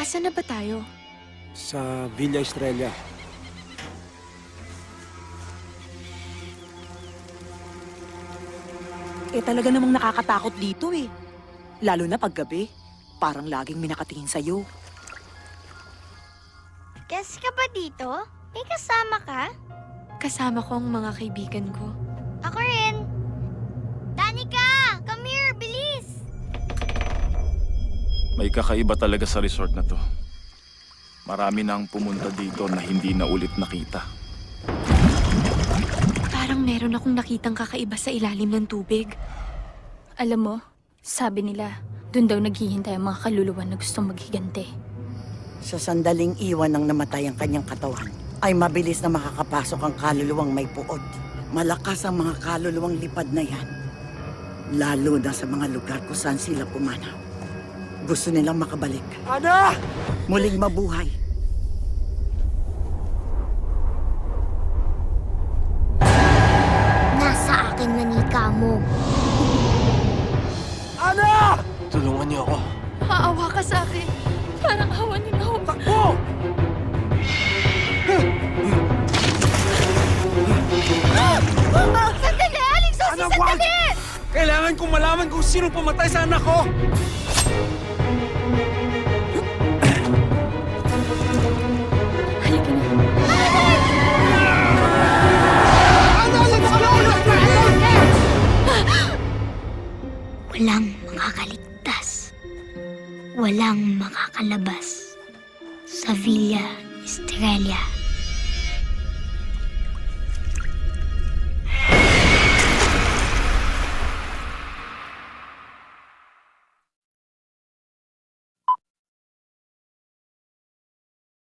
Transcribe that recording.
Asan na ba tayo? Sa Villa Estrella. Talaga namang nakakatakot dito eh. Lalo na paggabi. Parang laging may nakatingin sa'yo. Guest ka ba dito? May kasama ka? Kasama ko ang mga kaibigan ko. Ako rin. Danica! Come here! Bilis! May kakaiba talaga sa resort na to. Marami na ang pumunta dito na hindi na ulit nakita. Parang meron akong nakitang kakaiba sa ilalim ng tubig. Alam mo, sabi nila, dun daw naghihintay ang mga kaluluwa na gustong maghiganti. Sa sandaling iwan ng namatay ang kanyang katawan, ay mabilis na makakapasok ang kaluluwang may puot. Malakas ang mga kaluluwang lipad na yan. Lalo na sa mga lugar kung saan sila pumanaw. Gusto nilang makabalik. Ana! Muling mabuhay. Nasa akin manika mo. Ana! Tulungan niyo ako. Maawa ka sa akin. Parang awa niyo na ako. Takbo! Sandali! Aling Susi! Ana, wag! Kailangan kong malaman kung sino pumatay sa anak ko! Halika na. Walang makakaligtas. Walang makakalabas sa Villa Estrella.